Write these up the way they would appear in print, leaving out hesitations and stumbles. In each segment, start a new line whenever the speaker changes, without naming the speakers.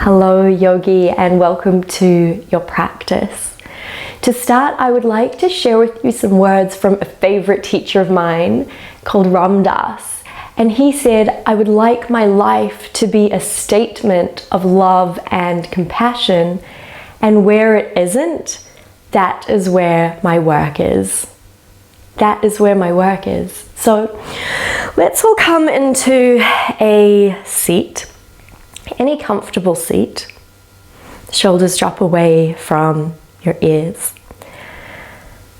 Hello yogi, and welcome to your practice. To start, I would like to share with you some words from a favorite teacher of mine called Ram Dass. And he said, I would like my life to be a statement of love and compassion, and where it isn't, that is where my work is. That is where my work is. So let's all come into a seat. Any comfortable seat. Shoulders drop away from your ears.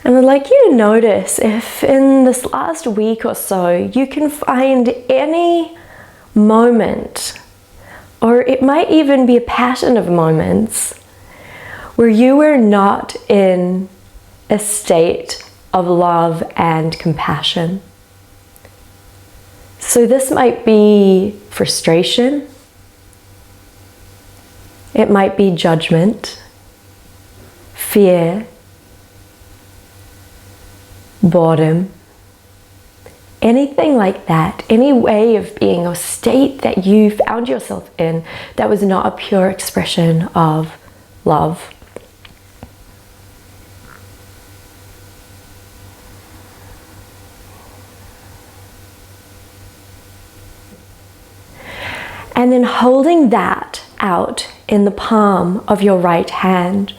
And I'd like you to notice if in this last week or so you can find any moment, or it might even be a pattern of moments, where you were not in a state of love and compassion. So this might be frustration. It might be judgment, fear, boredom, anything like that, any way of being or state that you found yourself in that was not a pure expression of love. And then holding that out in the palm of your right hand.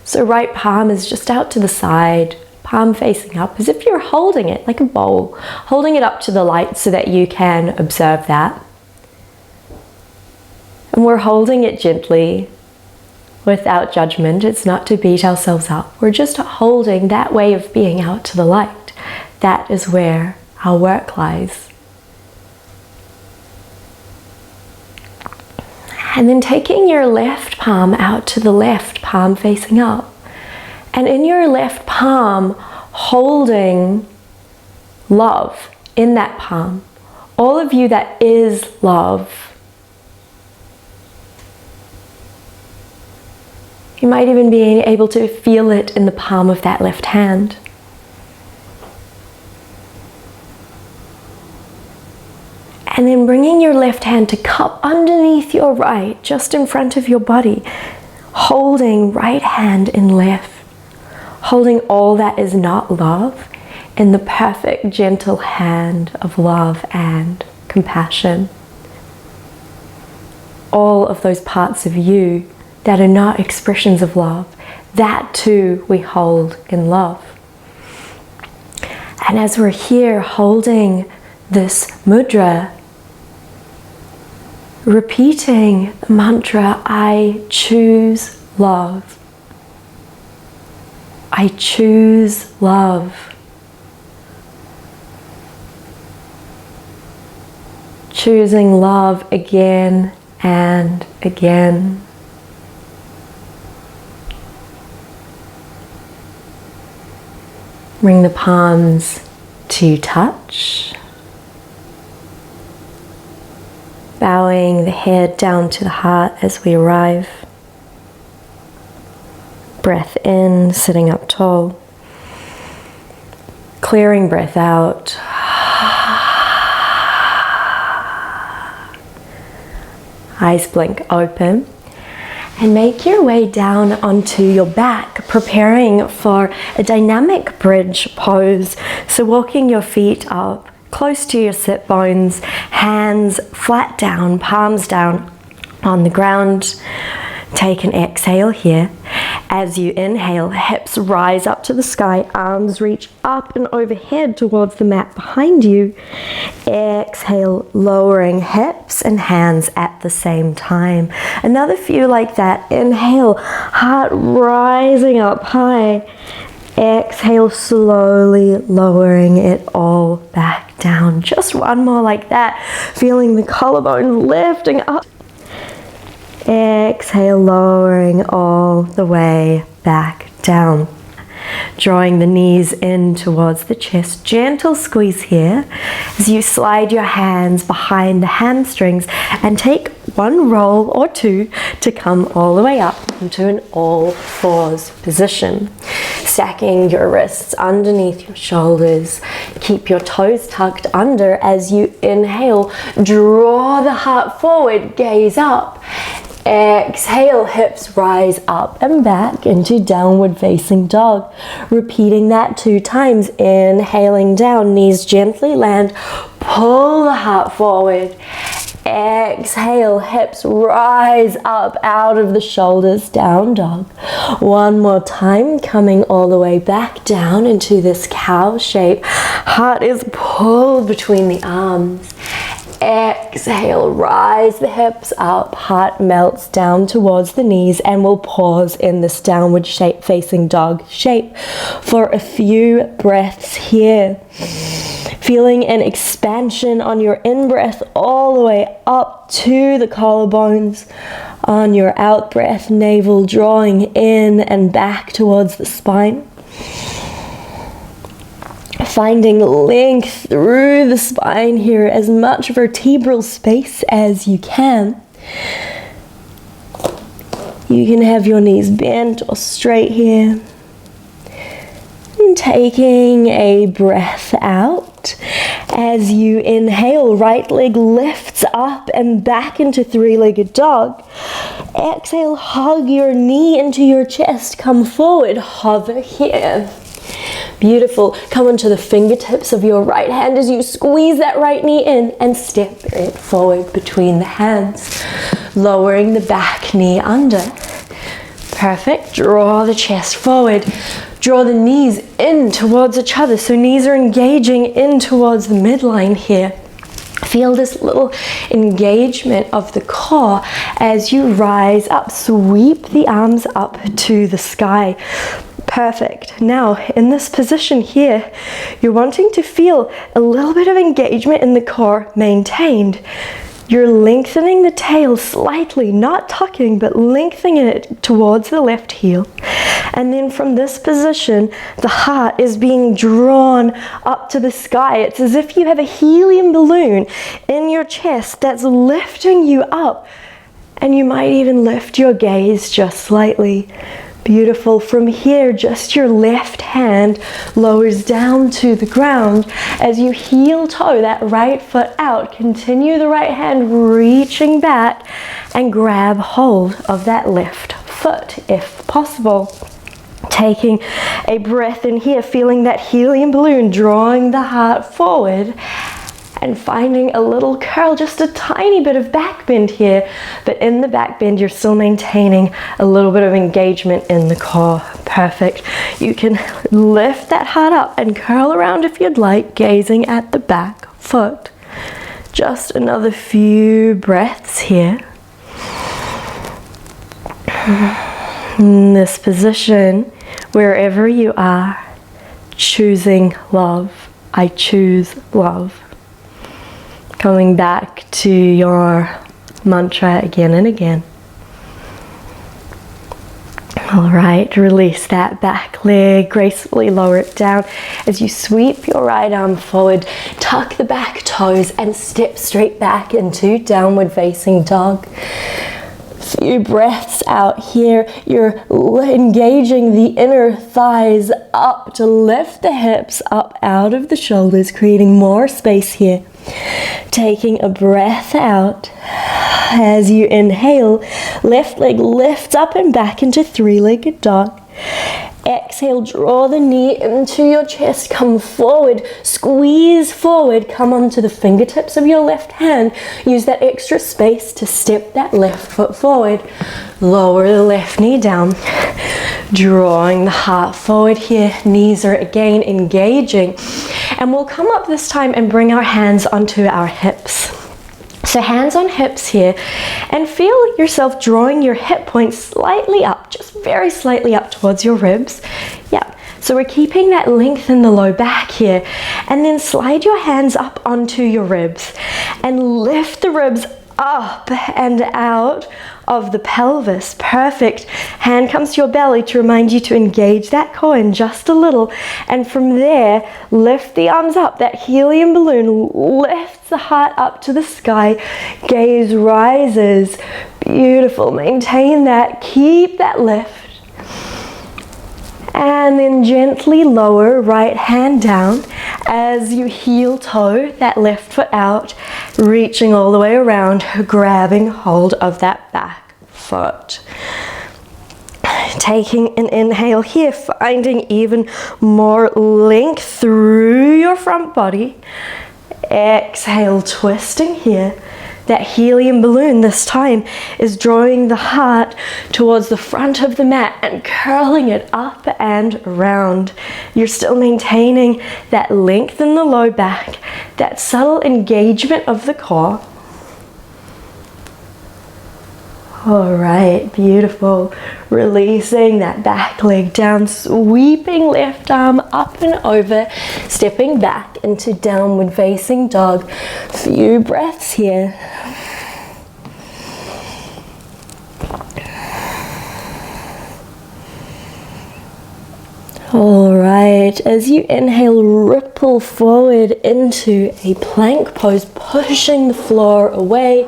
So right palm is just out to the side, palm facing up, as if you're holding it like a bowl, holding it up to the light so that you can observe that. And we're holding it gently, without judgment. It's not to beat ourselves up. We're just holding that way of being out to the light. That is where our work lies. And then taking your left palm out to the left, palm facing up. And in your left palm, holding love in that palm. All of you that is love. You might even be able to feel it in the palm of that left hand. And then bringing your left hand to cup underneath your right, just in front of your body. Holding right hand in left. Holding all that is not love in the perfect, gentle hand of love and compassion. All of those parts of you that are not expressions of love, that too we hold in love. And as we're here holding this mudra, repeating the mantra, I choose love. I choose love. Choosing love again and again. Bring the palms to touch. Bowing the head down to the heart as we arrive. Breath in, sitting up tall. Clearing breath out. Eyes blink open. And make your way down onto your back, preparing for a dynamic bridge pose. So walking your feet up close to your sit bones, hands flat down, palms down on the ground. Take an exhale here. As you inhale, hips rise up to the sky, arms reach up and overhead towards the mat behind you. Exhale, lowering hips and hands at the same time. Another few like that. Inhale, heart rising up high. Exhale, slowly lowering it all back down. Just one more like that. Feeling the collarbone lifting up. Exhale, lowering all the way back down. Drawing the knees in towards the chest. Gentle squeeze here as you slide your hands behind the hamstrings and take one roll or two to come all the way up into an all fours position. Stacking your wrists underneath your shoulders. Keep your toes tucked under as you inhale. Draw the heart forward, gaze up. Exhale, hips rise up and back into downward facing dog. Repeating that 2 times. Inhaling down, knees gently land. Pull the heart forward. Exhale, hips rise up out of the shoulders, down dog. One more time, coming all the way back down into this cow shape. Heart is pulled between the arms. Exhale, rise the hips up, heart melts down towards the knees, and we'll pause in this downward shape facing dog shape for a few breaths here. Feeling an expansion on your in-breath all the way up to the collarbones. On your out-breath, navel drawing in and back towards the spine. Finding length through the spine here, as much vertebral space as you can. You can have your knees bent or straight here. And taking a breath out. As you inhale, right leg lifts up and back into 3-legged dog. Exhale, hug your knee into your chest. Come forward, hover here. Beautiful. Come onto the fingertips of your right hand as you squeeze that right knee in and step it forward between the hands. Lowering the back knee under. Perfect. Draw the chest forward. Draw the knees in towards each other. So knees are engaging in towards the midline here. Feel this little engagement of the core as you rise up. Sweep the arms up to the sky. Perfect. Now, in this position here, you're wanting to feel a little bit of engagement in the core maintained. You're lengthening the tail slightly, not tucking, but lengthening it towards the left heel. And then from this position, the heart is being drawn up to the sky. It's as if you have a helium balloon in your chest that's lifting you up. And you might even lift your gaze just slightly. Beautiful. From here, just your left hand lowers down to the ground as you heel toe that right foot out. Continue the right hand reaching back and grab hold of that left foot if possible. Taking a breath in here, feeling that helium balloon drawing the heart forward. And finding a little curl, just a tiny bit of back bend here, but in the back bend you're still maintaining a little bit of engagement in the core. Perfect. You can lift that heart up and curl around if you'd like, gazing at the back foot. Just another few breaths here. In this position, wherever you are, choosing love. I choose love. Coming back to your mantra again and again. All right, release that back leg, gracefully lower it down as you sweep your right arm forward, tuck the back toes and step straight back into downward facing dog. Few breaths out here. You're engaging the inner thighs up to lift the hips up out of the shoulders, creating more space here. Taking a breath out as you inhale, left leg lifts up and back into 3-legged dog. Exhale, draw the knee into your chest, come forward, squeeze forward, come onto the fingertips of your left hand. Use that extra space to step that left foot forward. Lower the left knee down, drawing the heart forward here. Knees are again engaging. And we'll come up this time and bring our hands onto our hips. So hands on hips here, and feel yourself drawing your hip points slightly up, just very slightly up towards your ribs. Yeah, so we're keeping that length in the low back here, and then slide your hands up onto your ribs and lift the ribs up and out of the pelvis. Perfect. Hand comes to your belly to remind you to engage that core in just a little, and from there lift the arms up. That helium balloon lifts the heart up to the sky. Gaze rises. Beautiful. Maintain that. Keep that lift. And then gently lower right hand down as you heel toe that left foot out, reaching all the way around, grabbing hold of that back foot. Taking an inhale here, finding even more length through your front body. Exhale, twisting here. That helium balloon this time is drawing the heart towards the front of the mat and curling it up and around. You're still maintaining that length in the low back, that subtle engagement of the core. All right, beautiful. Releasing that back leg down, sweeping left arm up and over, stepping back into downward facing dog. Few breaths here. All right, as you inhale, ripple forward into a plank pose, pushing the floor away.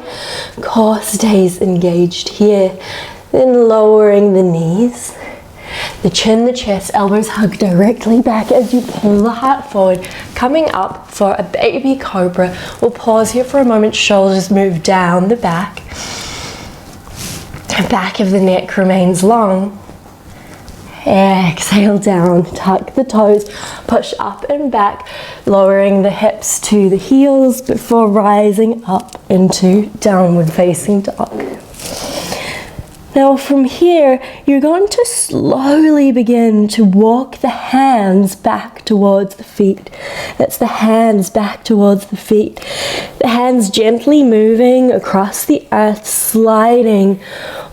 Core stays engaged here. Then lowering the knees, the chin, the chest, elbows hug directly back as you pull the heart forward. Coming up for a baby cobra. We'll pause here for a moment, shoulders move down the back. Back of the neck remains long. Exhale down, tuck the toes, push up and back, lowering the hips to the heels before rising up into downward facing dog. Now from here, you're going to slowly begin to walk the hands back towards the feet. That's the hands back towards the feet. The hands gently moving across the earth, sliding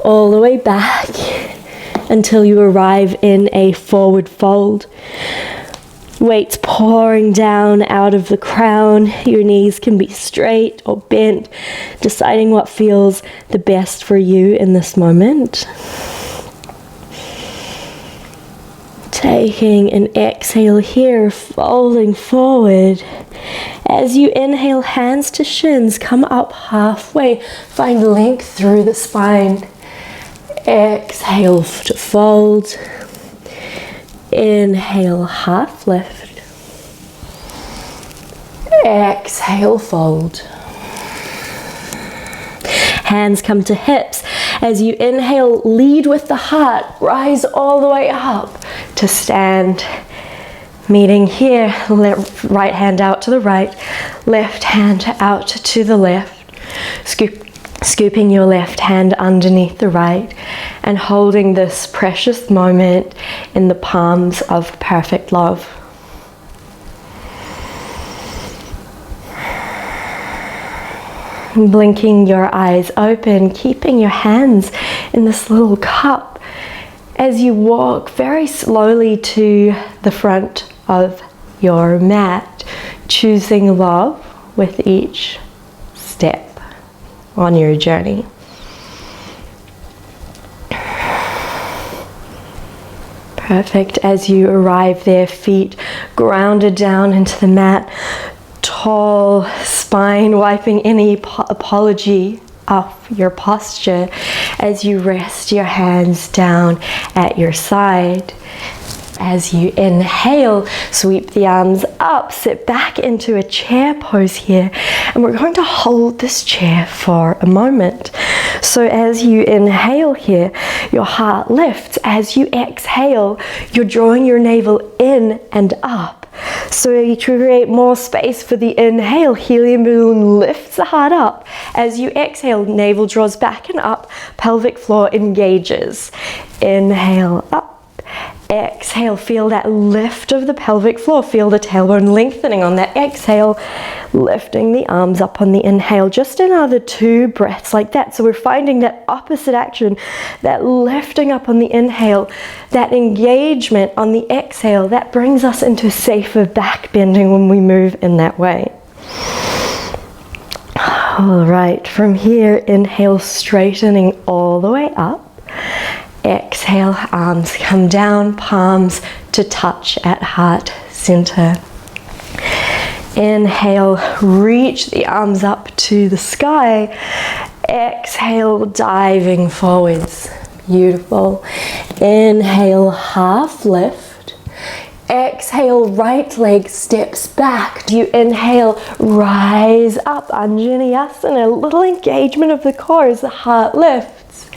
all the way back until you arrive in a forward fold. Weights pouring down out of the crown. Your knees can be straight or bent, deciding what feels the best for you in this moment. Taking an exhale here, folding forward. As you inhale, hands to shins, come up halfway, find length through the spine. Exhale to fold. Inhale, half lift. Exhale, fold. Hands come to hips. As you inhale, lead with the heart. Rise all the way up to stand. Meeting here, right hand out to the right, left hand out to the left. Scooping your left hand underneath the right and holding this precious moment in the palms of perfect love. Blinking your eyes open, keeping your hands in this little cup as you walk very slowly to the front of your mat, choosing love with each step on your journey. Perfect. As you arrive there, feet grounded down into the mat, tall spine, wiping any apology off your posture as you rest your hands down at your side. As you inhale, sweep the arms up, sit back into a chair pose here, and we're going to hold this chair for a moment. So as you inhale here, your heart lifts. As you exhale, you're drawing your navel in and up. So you create more space for the inhale, helium balloon lifts the heart up. As you exhale, navel draws back and up, pelvic floor engages. Inhale up. Exhale, feel that lift of the pelvic floor. Feel the tailbone lengthening on that exhale, lifting the arms up on the inhale. Just another 2 breaths like that. So we're finding that opposite action, that lifting up on the inhale, that engagement on the exhale, that brings us into safer back bending when we move in that way. All right, from here, inhale, straightening all the way up. Exhale, arms come down, palms to touch at heart center. Inhale, reach the arms up to the sky. Exhale, diving forwards. Beautiful. Inhale, half lift. Exhale, right leg steps back. You inhale, rise up, Anjaneyasana. A little engagement of the core as the heart lifts.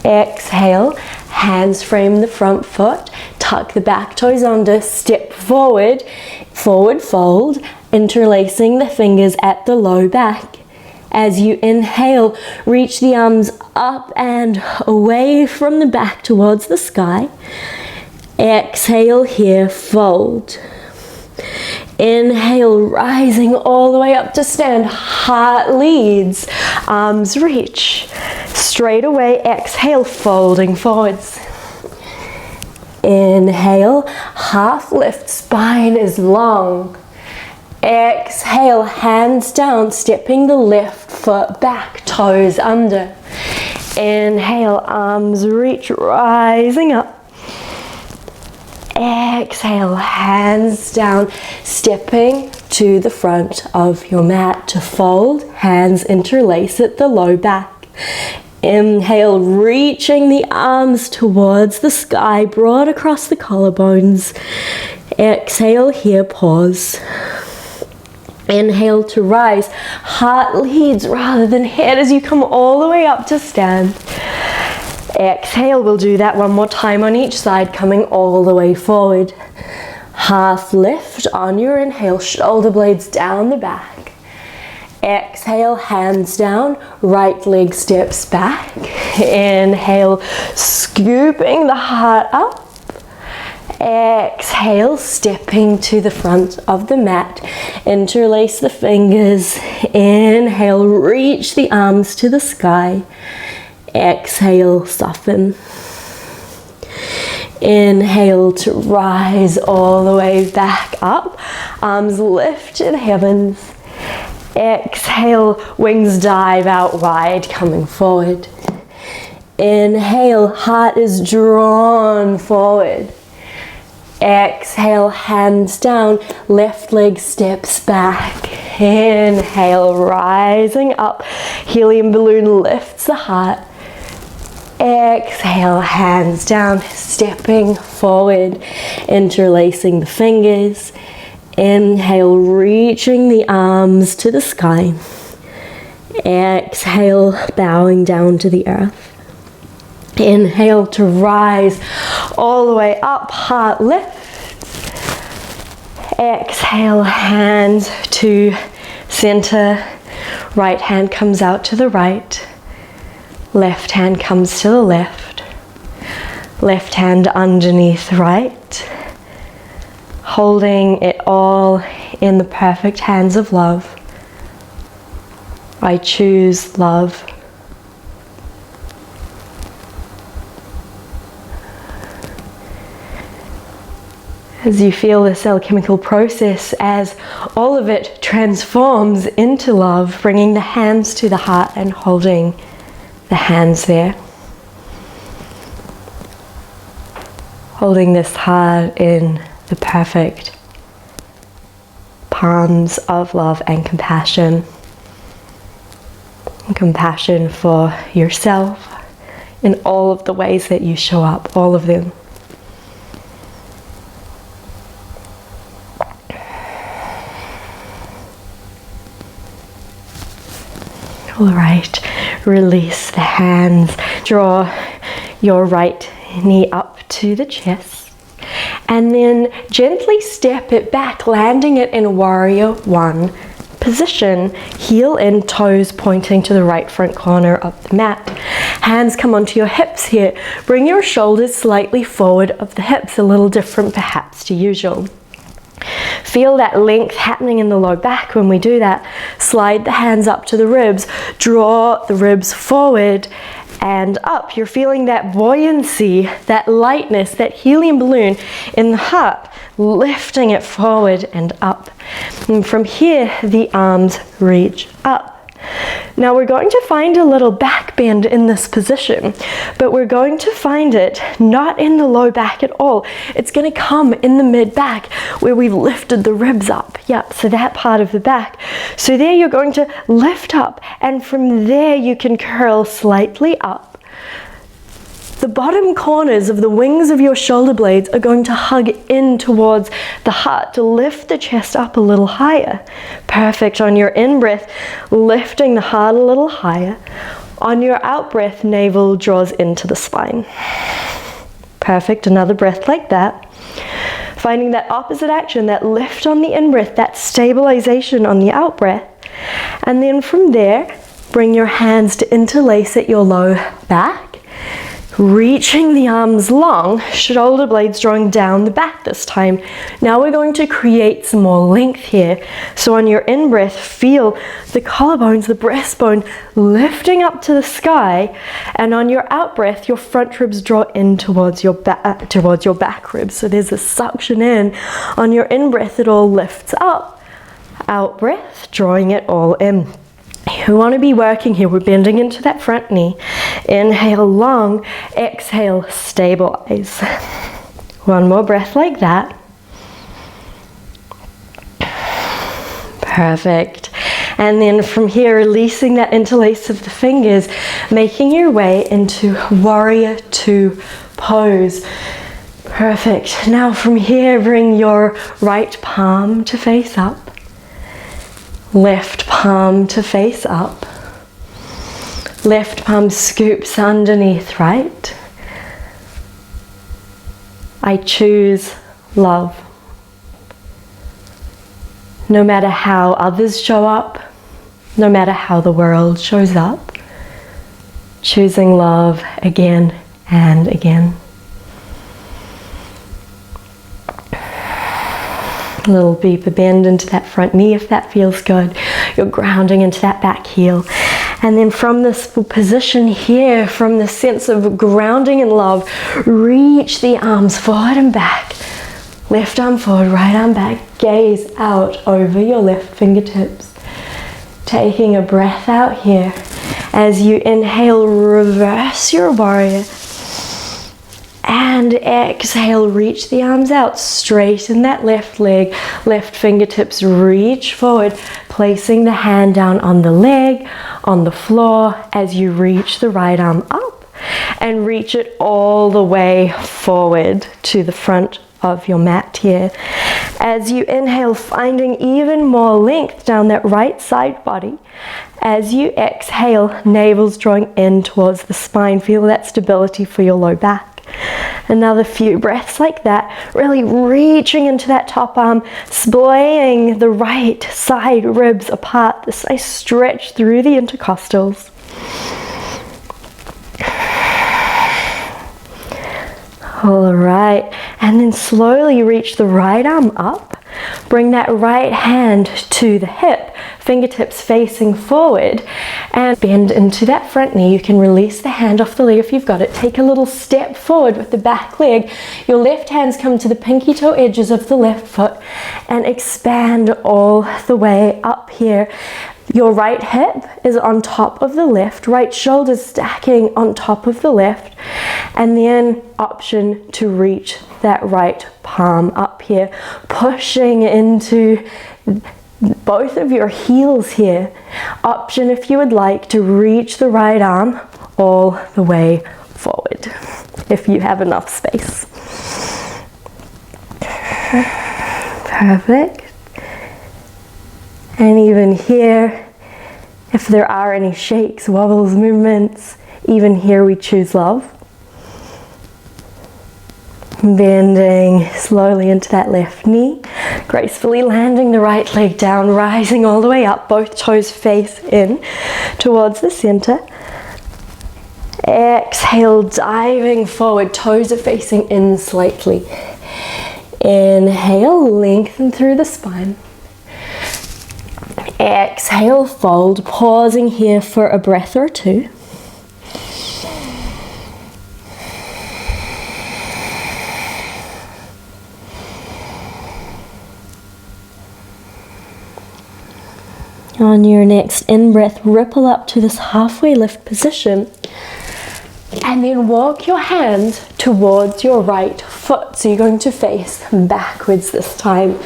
Exhale, hands frame the front foot, tuck the back toes under, step forward, forward fold, interlacing the fingers at the low back. As you inhale, reach the arms up and away from the back towards the sky. Exhale here, fold. Inhale, rising all the way up to stand. Heart leads, arms reach. Straight away, exhale, folding forwards. Inhale, half lift, spine is long. Exhale, hands down, stepping the left foot back, toes under. Inhale, arms reach, rising up. Exhale, hands down, stepping to the front of your mat to fold. Hands interlace at the low back. Inhale, reaching the arms towards the sky, broad across the collarbones. Exhale here, pause. Inhale to rise, heart leads rather than head as you come all the way up to stand. Exhale, we'll do that one more time on each side, coming all the way forward. Half lift on your inhale, shoulder blades down the back. Exhale, hands down, right leg steps back. Inhale, scooping the heart up. Exhale, stepping to the front of the mat. Interlace the fingers. Inhale, reach the arms to the sky. Exhale, soften. Inhale to rise all the way back up. Arms lift to the heavens. Exhale, wings dive out wide, coming forward. Inhale, heart is drawn forward. Exhale, hands down, left leg steps back. Inhale, rising up. Helium balloon lifts the heart. Exhale, hands down, stepping forward, interlacing the fingers. Inhale, reaching the arms to the sky. Exhale, bowing down to the earth. Inhale to rise all the way up, heart lifts. Exhale, hands to center. Right hand comes out to the right. Left hand comes to the left. Left hand underneath right. Holding it all in the perfect hands of love. I choose love. As you feel this alchemical process, as all of it transforms into love, bringing the hands to the heart and holding the hands there. Holding this heart in the perfect palms of love and compassion. And compassion for yourself in all of the ways that you show up, all of them. All right, release the hands. Draw your right knee up to the chest. And then gently step it back, landing it in warrior one position. Heel in, toes pointing to the right front corner of the mat. Hands come onto your hips here. Bring your shoulders slightly forward of the hips, a little different perhaps to usual. Feel that length happening in the low back when we do that. Slide the hands up to the ribs. Draw the ribs forward and up. You're feeling that buoyancy, that lightness, that helium balloon in the heart, lifting it forward and up. And from here, the arms reach up. Now we're going to find a little back bend in this position, but we're going to find it not in the low back at all. It's going to come in the mid back where we've lifted the ribs up. Yep, so that part of the back. So there you're going to lift up, and from there you can curl slightly up. The bottom corners of the wings of your shoulder blades are going to hug in towards the heart to lift the chest up a little higher. Perfect on your in-breath, lifting the heart a little higher. On your out breath, navel draws into the spine. Perfect, another breath like that. Finding that opposite action, that lift on the in-breath, that stabilization on the out-breath. And then from there, bring your hands to interlace at your low back, reaching the arms long, shoulder blades drawing down the back this time. Now we're going to create some more length here. So on your in-breath, feel the collarbones, the breastbone lifting up to the sky, and on your out-breath, your front ribs draw in towards your back ribs. So there's a suction in. On your in-breath, it all lifts up. Out-breath, drawing it all in. We want to be working here. We're bending into that front knee. Inhale long, exhale, stabilize. One more breath like that. Perfect. And then from here, releasing that interlace of the fingers, making your way into Warrior Two pose. Perfect. Now from here, bring your right palm to face up. Left palm to face up. Left palm scoops underneath right. I choose love. No matter how others show up, no matter how the world shows up, choosing love again and again. A little deeper bend into that front knee if that feels good. You're grounding into that back heel. And then from this position here, from the sense of grounding in love, reach the arms forward and back. Left arm forward, right arm back. Gaze out over your left fingertips. Taking a breath out here. As you inhale, reverse your warrior. And exhale, reach the arms out, straighten that left leg, left fingertips reach forward, placing the hand down on the leg, on the floor as you reach the right arm up and reach it all the way forward to the front of your mat here. As you inhale, finding even more length down that right side body. As you exhale, navel's drawing in towards the spine. Feel that stability for your low back. Another few breaths like that, really reaching into that top arm, splaying the right side ribs apart, this nice stretch through the intercostals. All right, and then slowly reach the right arm up. Bring that right hand to the hip, fingertips facing forward, and bend into that front knee. You can release the hand off the leg if you've got it. Take a little step forward with the back leg. Your left hands come to the pinky toe edges of the left foot and expand all the way up here. Your right hip is on top of the left, right shoulder stacking on top of the left, and then option to reach that right palm up here, pushing into both of your heels here. Option if you would like to reach the right arm all the way forward, if you have enough space. Perfect. And even here, if there are any shakes, wobbles, movements, even here we choose love. Bending slowly into that left knee, gracefully landing the right leg down, rising all the way up, both toes face in towards the center. Exhale, diving forward, toes are facing in slightly. Inhale, lengthen through the spine. Exhale, fold, pausing here for a breath or two. On your next in-breath, ripple up to this halfway lift position. And then walk your hands towards your right foot. So you're going to face backwards this time.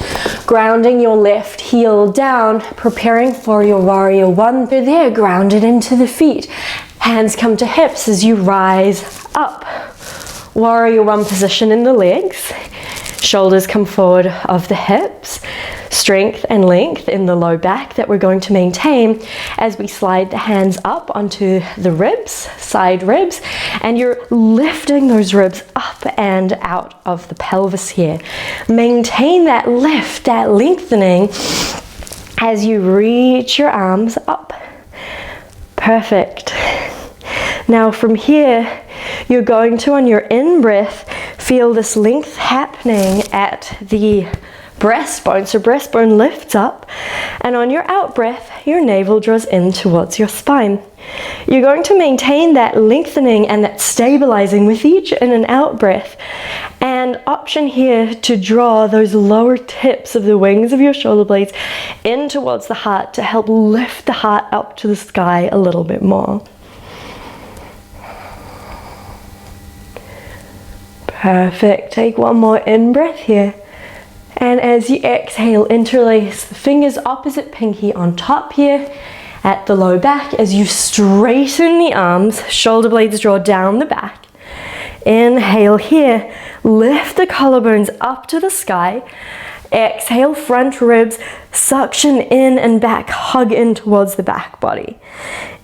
Grounding your left heel down, preparing for your warrior one. You're there, grounded into the feet. Hands come to hips as you rise up. Warrior one position in the legs. Shoulders come forward of the hips. strength and length in the low back that we're going to maintain as we slide the hands up onto the ribs, side ribs, and you're lifting those ribs up and out of the pelvis here. Maintain that lift, that lengthening as you reach your arms up. Perfect. Now from here, you're going to, on your in-breath, feel this length happening at the breastbone. So breastbone lifts up, and on your out-breath, your navel draws in towards your spine. You're going to maintain that lengthening and that stabilizing with each in and out breath. And option here to draw those lower tips of the wings of your shoulder blades in towards the heart to help lift the heart up to the sky a little bit more. Perfect. Take one more in-breath here. And as you exhale, interlace the fingers opposite pinky on top here at the low back as you straighten the arms, shoulder blades draw down the back. Inhale here, lift the collarbones up to the sky. Exhale, front ribs suction in and back, hug in towards the back body.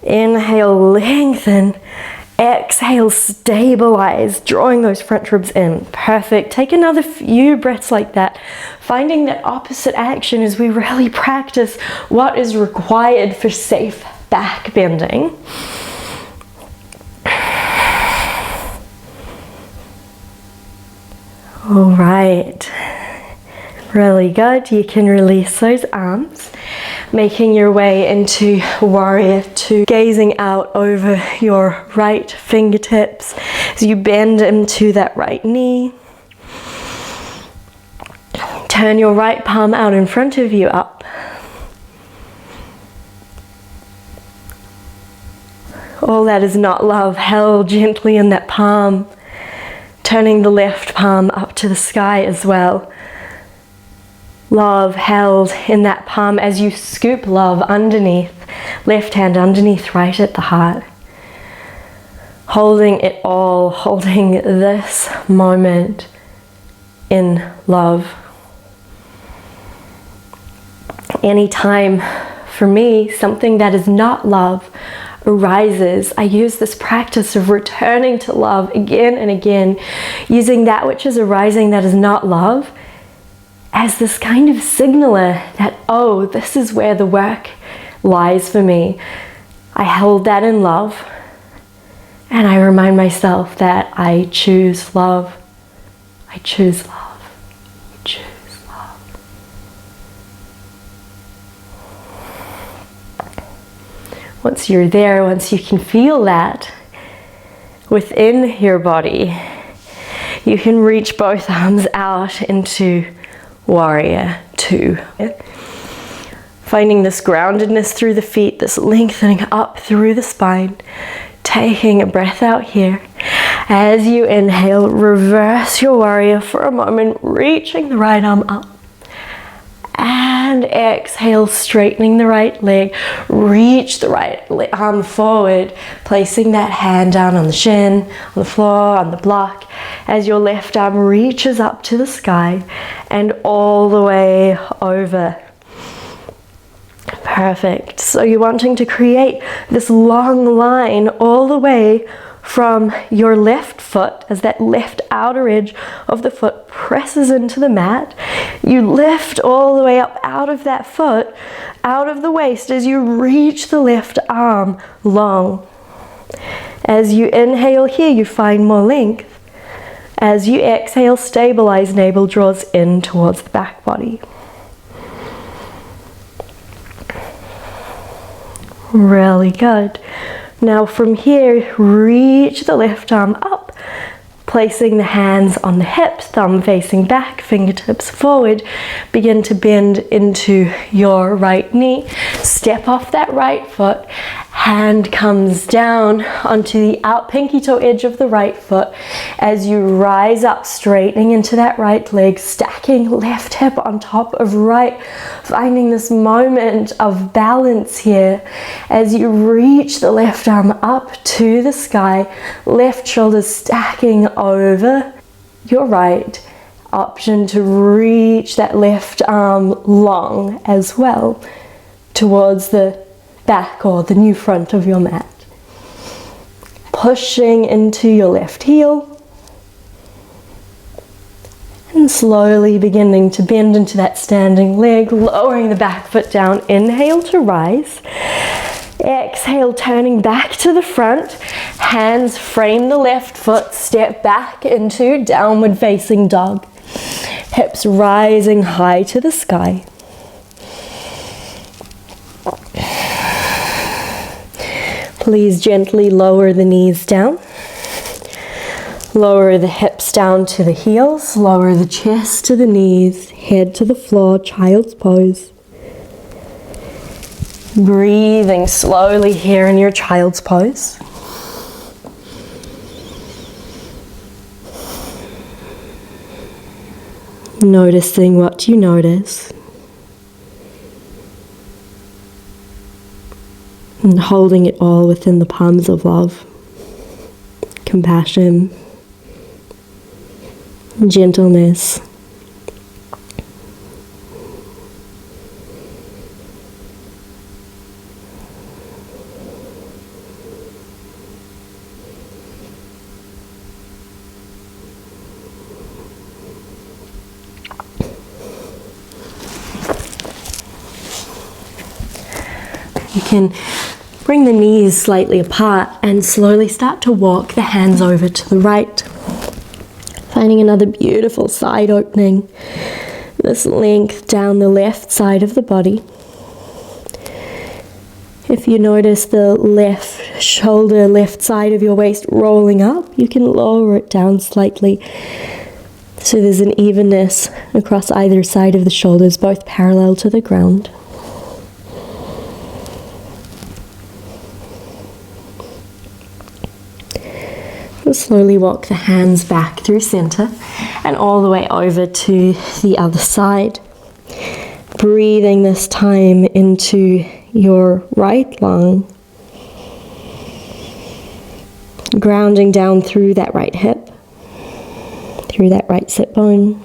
Inhale, lengthen. Exhale, stabilize, drawing those front ribs in. Perfect. Take another few breaths like that, finding that opposite action as we really practice what is required for safe back bending. All right. Really good. You can release those arms, making your way into Warrior Two, gazing out over your right fingertips as you bend into that right knee. Turn your right palm out in front of you up. All that is not love held gently in that palm. Turning the left palm up to the sky as well. Love held in that palm as you scoop love underneath, left hand underneath, right at the heart. Holding it all, holding this moment in love. Anytime, for me, something that is not love arises, I use this practice of returning to love again and again, using that which is arising that is not love as this kind of signaler that, oh, this is where the work lies for me. I hold that in love, and I remind myself that I choose love. I choose love. I choose love. Once you're there, once you can feel that within your body, you can reach both arms out into Warrior Two. Finding this groundedness through the feet, this lengthening up through the spine. Taking a breath out here. As you inhale, reverse your warrior for a moment, reaching the right arm up. And exhale, straightening the right leg. Reach the right arm forward, placing that hand down on the shin, on the floor, on the block, as your left arm reaches up to the sky and all the way over. Perfect. So you're wanting to create this long line all the way from your left foot as that left outer edge of the foot presses into the mat. You lift all the way up out of that foot, out of the waist as you reach the left arm long. As you inhale here, you find more length. As you exhale, stabilize, navel draws in towards the back body. Really good. Now from here, reach the left arm up, placing the hands on the hips, thumb facing back, fingertips forward. Begin to bend into your right knee. Step off that right foot. Hand comes down onto the out pinky toe edge of the right foot as you rise up, straightening into that right leg, stacking left hip on top of right, finding this moment of balance here as you reach the left arm up to the sky, left shoulder stacking over your right, Option to reach that left arm long as well towards the back or the new front of your mat. Pushing into your left heel. And slowly beginning to bend into that standing leg, lowering the back foot down. Inhale to rise. Exhale, turning back to the front. Hands frame the left foot, step back into downward facing dog. Hips rising high to the sky. Please gently lower the knees down. Lower the hips down to the heels, lower the chest to the knees, head to the floor, child's pose. Breathing slowly here in your child's pose. Noticing what you notice. And holding it all within the palms of love, compassion, gentleness. You can bring the knees slightly apart and slowly start to walk the hands over to the right. Finding another beautiful side opening. This length down the left side of the body. If you notice the left shoulder, left side of your waist rolling up, you can lower it down slightly. So there's an evenness across either side of the shoulders, both parallel to the ground. We'll slowly walk the hands back through center and all the way over to the other side. Breathing this time into your right lung. Grounding down through that right hip, through that right sit bone.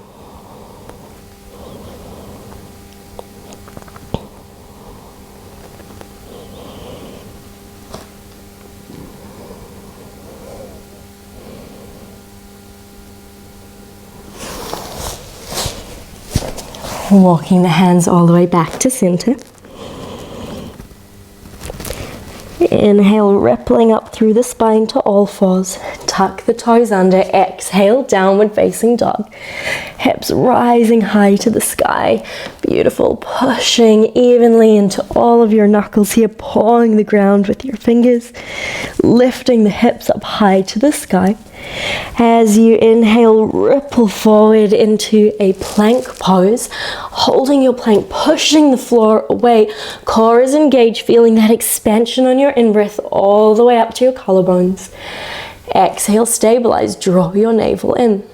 Walking the hands all the way back to center. Inhale, rippling up through the spine to all fours. Tuck the toes under. Exhale, downward facing dog. Hips rising high to the sky. Beautiful. Pushing evenly into all of your knuckles here, pawing the ground with your fingers. Lifting the hips up high to the sky. As you inhale, ripple forward into a plank pose, holding your plank, pushing the floor away. Core is engaged, feeling that expansion on your in-breath all the way up to your collarbones. Exhale, stabilize, draw your navel in.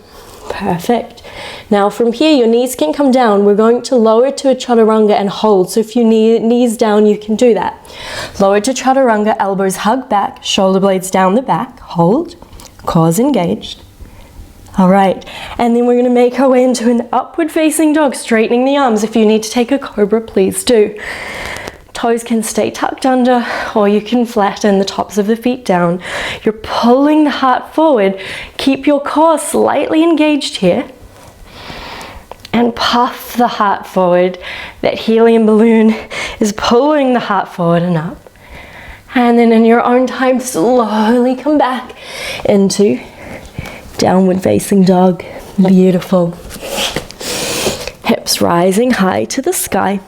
Perfect. Now from here, your knees can come down. We're going to lower to a chaturanga and hold. So if you need knees down, you can do that. Lower to chaturanga, elbows hug back, shoulder blades down the back, hold. Core's engaged. All right, and then we're going to make our way into an upward facing dog, straightening the arms. If you need to take a cobra, please do. Toes can stay tucked under, or you can flatten the tops of the feet down. You're pulling the heart forward. Keep your core slightly engaged here. And puff the heart forward. That helium balloon is pulling the heart forward and up. And then in your own time, slowly come back into downward facing dog. Beautiful. Hips rising high to the sky.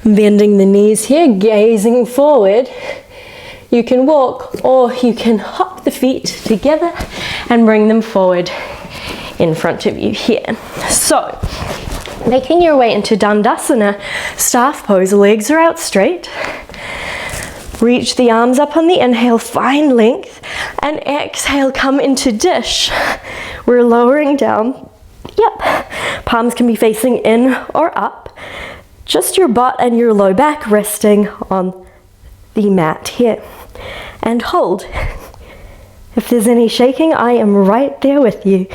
Bending the knees here, gazing forward. You can walk or you can hop the feet together and bring them forward in front of you here. So, making your way into Dandasana, staff pose, legs are out straight. Reach the arms up on the inhale, find length, and exhale, come into dish. We're lowering down. Yep, palms can be facing in or up. Just your butt and your low back resting on the mat here. And hold. If there's any shaking, I am right there with you.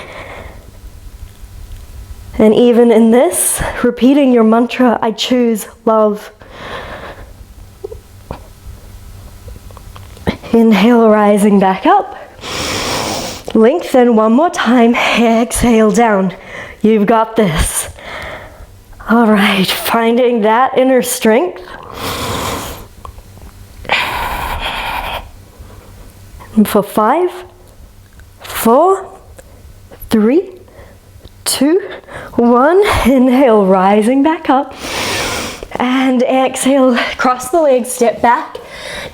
And even in this, repeating your mantra, I choose love. Inhale, rising back up. Lengthen one more time. Exhale down. You've got this. All right, finding that inner strength. And for 5, 4, 3, 2, 1. Inhale, rising back up. And exhale, cross the legs, step back.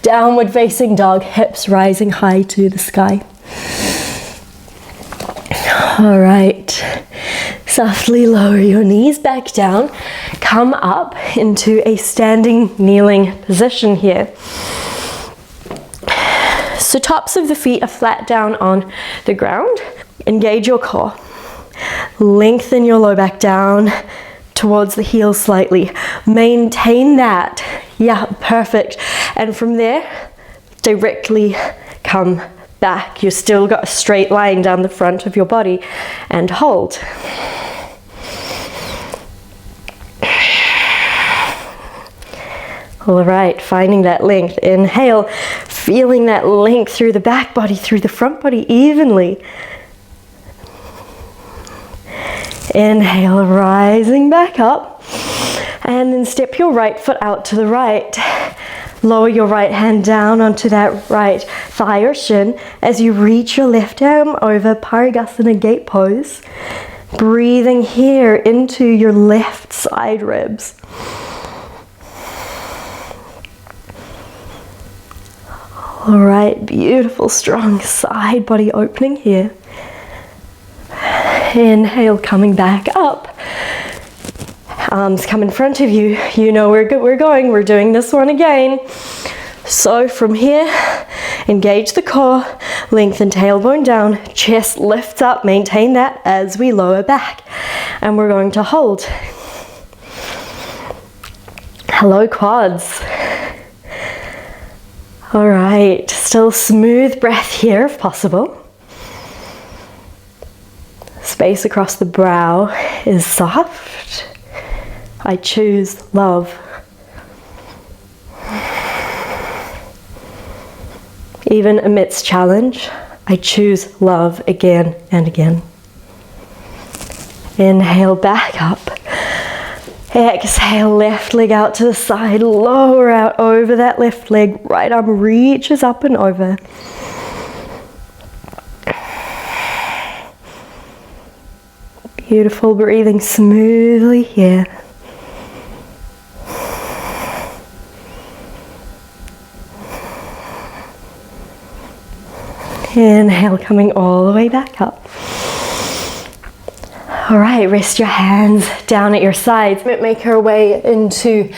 Downward facing dog, hips rising high to the sky. All right, softly lower your knees back down. Come up into a standing kneeling position here. So tops of the feet are flat down on the ground. Engage your core. Lengthen your low back down towards the heels slightly. Maintain that. Yeah, perfect. And from there, directly come back. You've still got a straight line down the front of your body, and hold. All right, finding that length. Inhale, feeling that length through the back body, through the front body evenly. Inhale, rising back up. And then step your right foot out to the right. Lower your right hand down onto that right thigh or shin as you reach your left arm over Parigasna gate pose. Breathing here into your left side ribs. All right, beautiful, strong side body opening here. Inhale, coming back up. Arms come in front of you. You know we're going. We're doing this one again. So from here, engage the core, lengthen tailbone down, chest lifts up, maintain that as we lower back. And we're going to hold. Hello, quads. All right, still smooth breath here if possible. Space across the brow is soft. I choose love. Even amidst challenge, I choose love again and again. Inhale, back up. Exhale, left leg out to the side, lower out over that left leg, right arm reaches up and over. Beautiful, breathing smoothly here. Inhale, coming all the way back up. All right, rest your hands down at your sides. Make our way into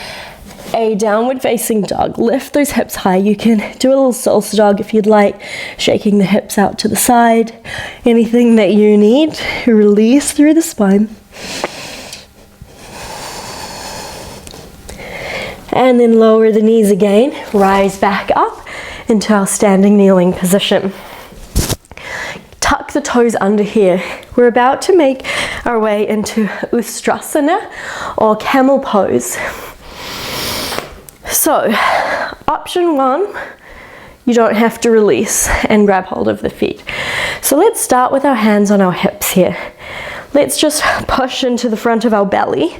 a downward facing dog. Lift those hips high. You can do a little salsa dog if you'd like, shaking the hips out to the side. Anything that you need, release through the spine. And then lower the knees again, rise back up into our standing kneeling position. Tuck the toes under here. We're about to make our way into Ustrasana or Camel pose. So, option 1, you don't have to release and grab hold of the feet. So let's start with our hands on our hips here. Let's just push into the front of our belly.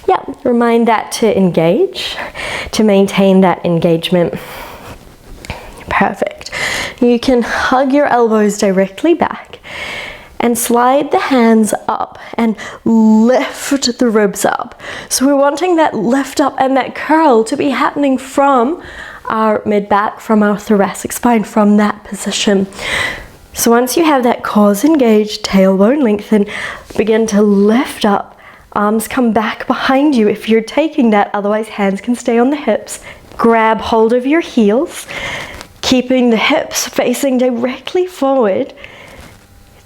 Yep, remind that to engage, to maintain that engagement. Perfect. You can hug your elbows directly back and slide the hands up and lift the ribs up. So we're wanting that lift up and that curl to be happening from our mid-back, from our thoracic spine, from that position. So once you have that cores engaged, tailbone lengthen, begin to lift up. Arms come back behind you if you're taking that, otherwise hands can stay on the hips. Grab hold of your heels, keeping the hips facing directly forward.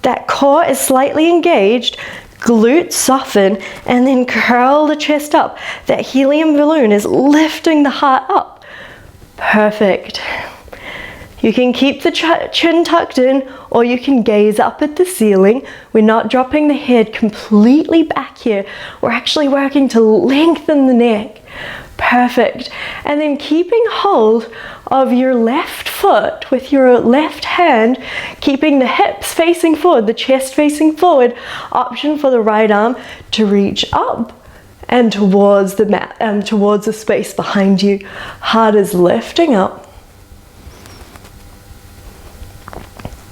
That core is slightly engaged, glutes soften, and then curl the chest up. That helium balloon is lifting the heart up. Perfect. You can keep the chin tucked in, or you can gaze up at the ceiling. We're not dropping the head completely back here. We're actually working to lengthen the neck. Perfect. And then keeping hold of your left foot with your left hand, keeping the hips facing forward, the chest facing forward. Option for the right arm to reach up and towards the mat and towards the space behind you. Heart is lifting up.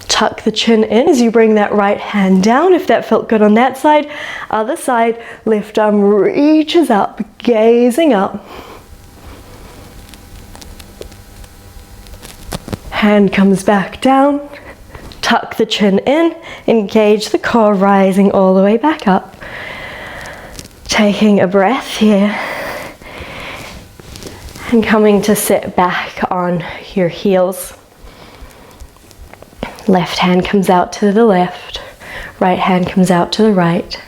Tuck the chin in as you bring that right hand down, if that felt good on that side. Other side, left arm reaches up, gazing up. Hand comes back down. Tuck the chin in, engage the core, rising all the way back up. Taking a breath here. And coming to sit back on your heels. Left hand comes out to the left, right hand comes out to the right.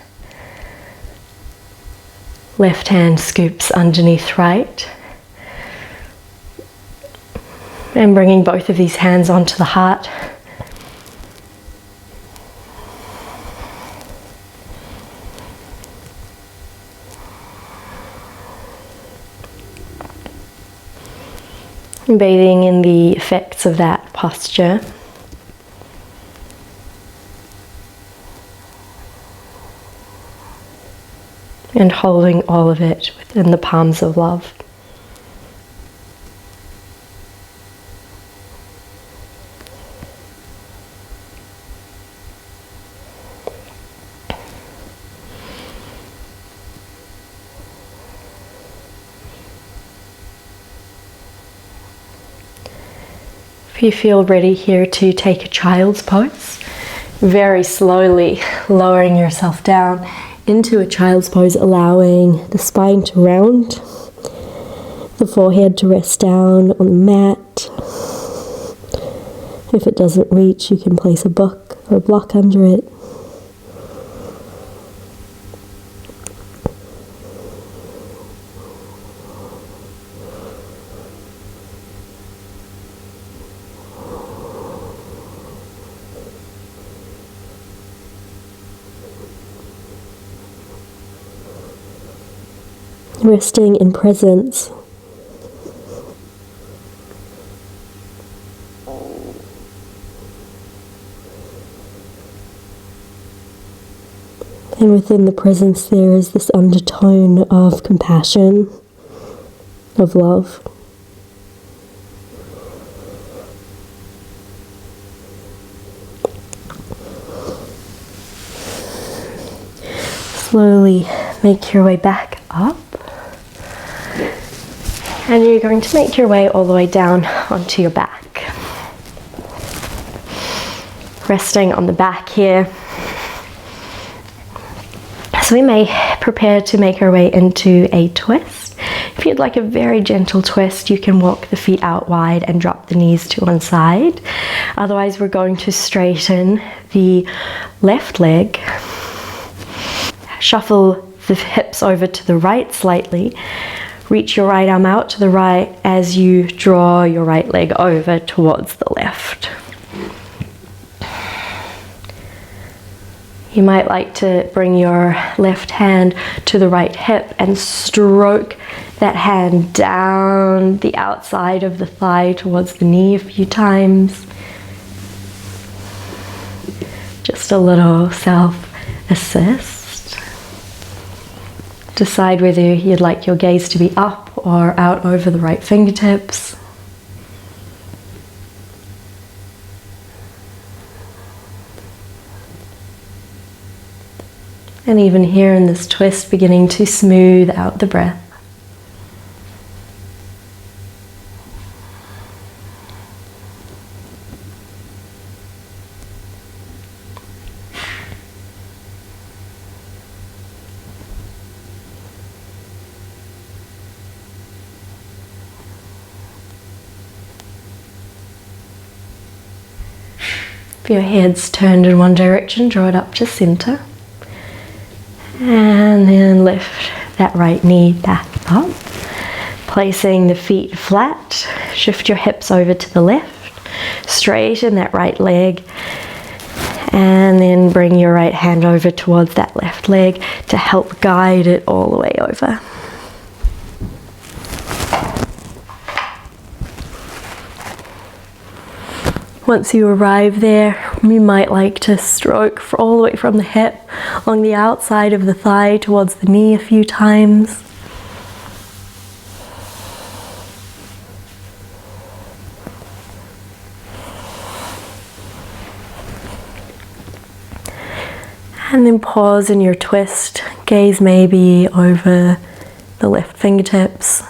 Left hand scoops underneath right. And bringing both of these hands onto the heart. And bathing in the effects of that posture. And holding all of it within the palms of love. If you feel ready here to take a child's pose, very slowly lowering yourself down into a child's pose, allowing the spine to round, the forehead to rest down on the mat. If it doesn't reach, you can place a book or a block under it. Resting in presence. And within the presence there is this undertone of compassion, of love. Slowly make your way back up. And you're going to make your way all the way down onto your back. Resting on the back here. So we may prepare to make our way into a twist. If you'd like a very gentle twist, you can walk the feet out wide and drop the knees to one side. Otherwise, we're going to straighten the left leg. Shuffle the hips over to the right slightly. Reach your right arm out to the right as you draw your right leg over towards the left. You might like to bring your left hand to the right hip and stroke that hand down the outside of the thigh towards the knee a few times. Just a little self-assist. Decide whether you'd like your gaze to be up or out over the right fingertips. And even here in this twist, beginning to smooth out the breath. If your head's turned in one direction, draw it up to center. And then lift that right knee back up. Placing the feet flat, shift your hips over to the left. Straighten that right leg. And then bring your right hand over towards that left leg to help guide it all the way over. Once you arrive there, you might like to stroke all the way from the hip along the outside of the thigh towards the knee a few times. And then pause in your twist, gaze maybe over the left fingertips.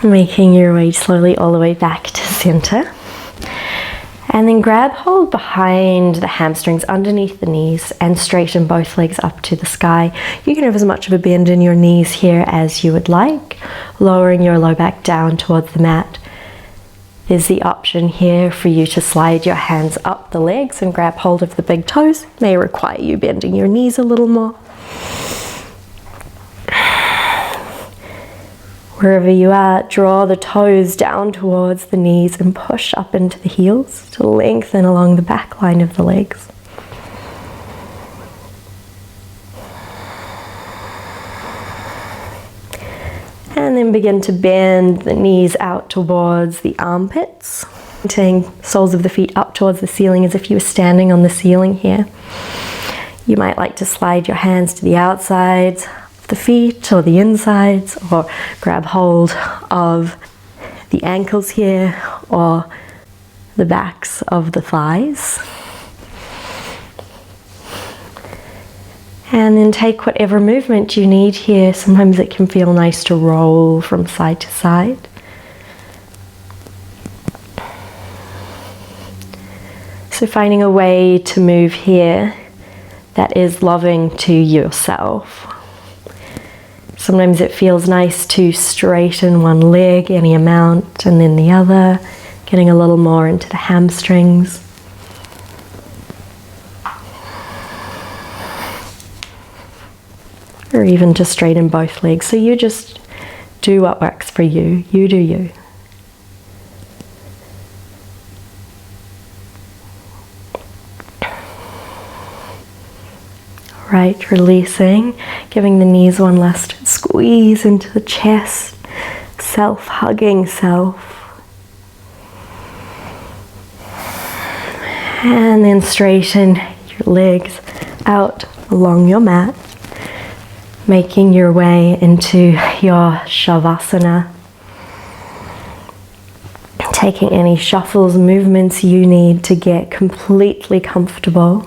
Making your way slowly all the way back to center. And then grab hold behind the hamstrings underneath the knees and straighten both legs up to the sky. You can have as much of a bend in your knees here as you would like, lowering your low back down towards the mat. There's the option here for you to slide your hands up the legs and grab hold of the big toes. It may require you bending your knees a little more. Wherever you are, draw the toes down towards the knees and push up into the heels to lengthen along the back line of the legs. And then begin to bend the knees out towards the armpits, pointing soles of the feet up towards the ceiling as if you were standing on the ceiling here. You might like to slide your hands to the outsides the feet or the insides, or grab hold of the ankles here or the backs of the thighs. And then take whatever movement you need here. Sometimes it can feel nice to roll from side to side. So finding a way to move here that is loving to yourself. Sometimes it feels nice to straighten one leg any amount and then the other, getting a little more into the hamstrings. Or even to straighten both legs. So you just do what works for you. You do you. Right, releasing, giving the knees one last squeeze into the chest, self-hugging self. And then straighten your legs out along your mat, making your way into your Shavasana. Taking any shuffles, movements you need to get completely comfortable.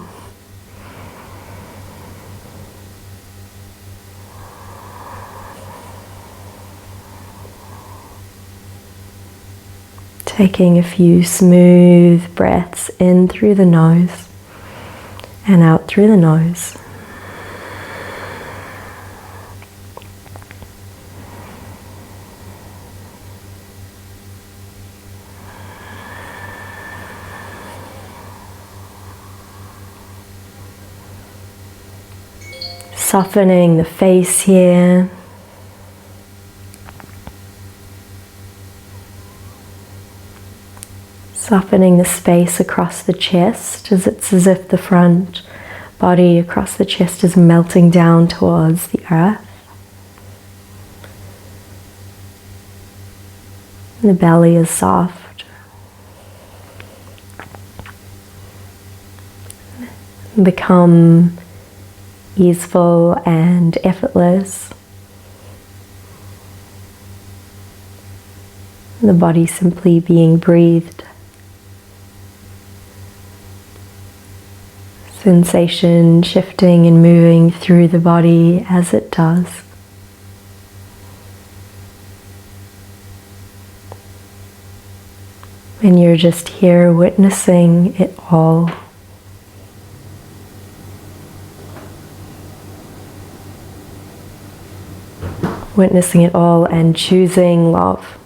Taking a few smooth breaths in through the nose and out through the nose. Softening the face here. Softening the space across the chest as it's as if the front body across the chest is melting down towards the earth. And the belly is soft. Become easeful and effortless. The body simply being breathed. Sensation shifting and moving through the body as it does. And you're just here witnessing it all. witnessing it all and choosing love.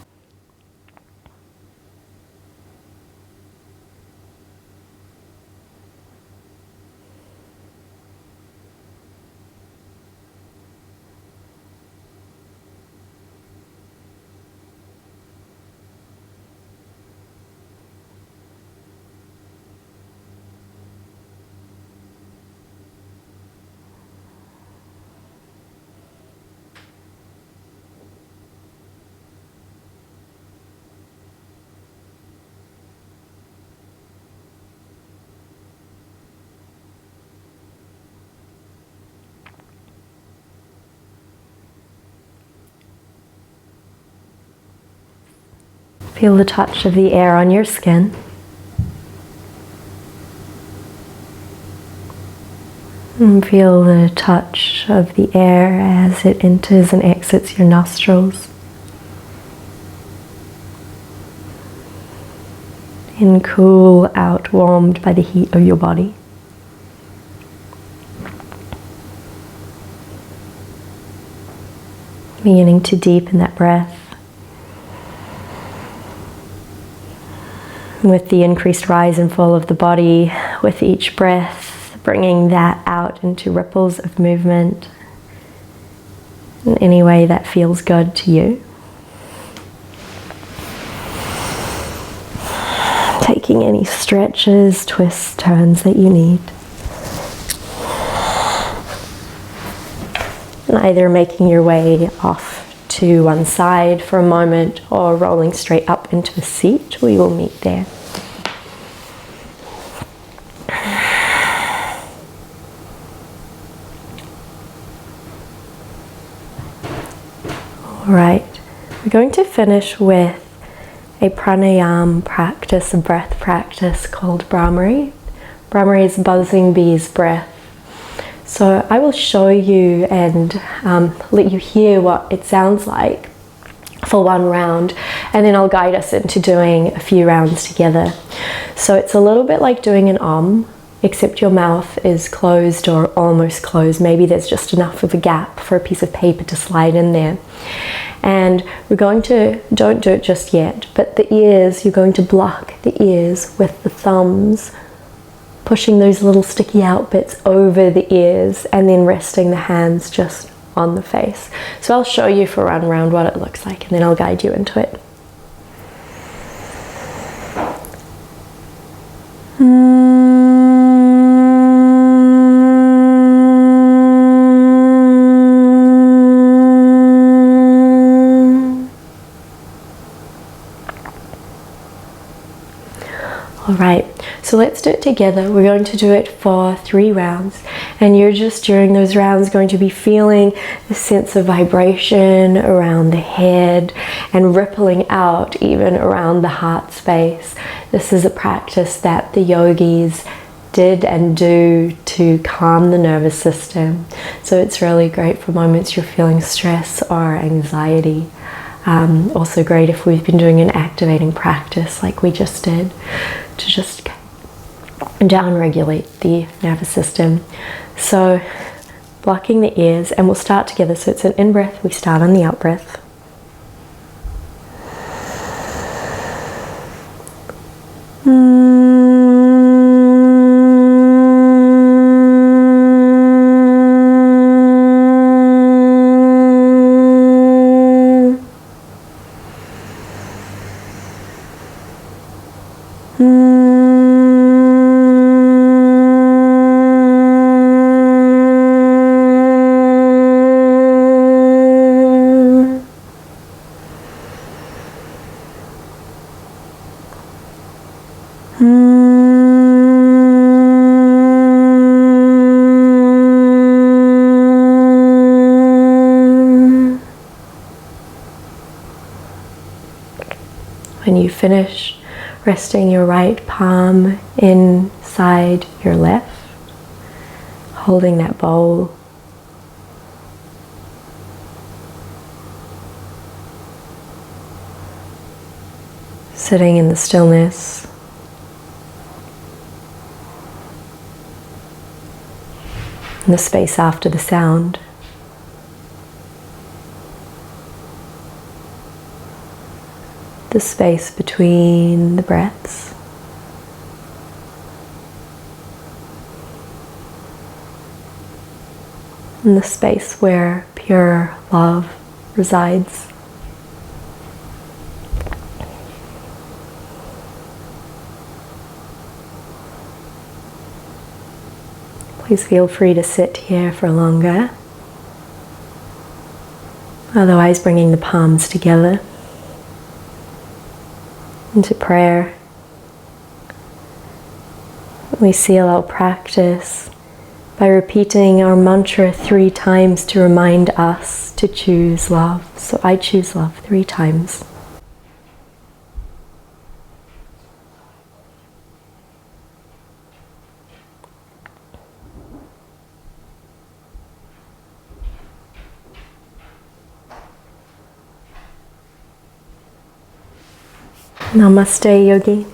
Feel the touch of the air on your skin. And feel the touch of the air as it enters and exits your nostrils. In cool, out, warmed by the heat of your body. Beginning to deepen that breath. With the increased rise and fall of the body, with each breath, bringing that out into ripples of movement in any way that feels good to you. Taking any stretches, twists, turns that you need. And either making your way off to one side for a moment or rolling straight up into a seat. We will meet there. All right, we're going to finish with a pranayama practice, a breath practice called Bhramari. Bhramari is buzzing bee's breath. So I will show you and let you hear what it sounds like for one round, and then I'll guide us into doing a few rounds together. So it's a little bit like doing an except your mouth is closed or almost closed. Maybe there's just enough of a gap for a piece of paper to slide in there. And we're going to, don't do it just yet, but the ears, you're going to block the ears with the thumbs, pushing those little sticky out bits over the ears and then resting the hands just on the face. So I'll show you for one round what it looks like and then I'll guide you into it. Alright, so let's do it together. We're going to do it for 3 rounds, and you're just during those rounds going to be feeling the sense of vibration around the head and rippling out even around the heart space. This is a practice that the yogis did and do to calm the nervous system. So it's really great for moments you're feeling stress or anxiety. Also great if we've been doing an activating practice like we just did, to just down-regulate the nervous system. So blocking the ears, and we'll start together. So it's an in-breath, we start on the out-breath. When you finish, resting your right palm inside your left, holding that bowl. Sitting in the stillness. In the space after the sound. the space between the breaths. And the space where pure love resides. Please feel free to sit here for longer. Otherwise, bringing the palms together into prayer. We seal our practice by repeating our mantra 3 times to remind us to choose love. So I choose love 3 times. Namaste, yogi.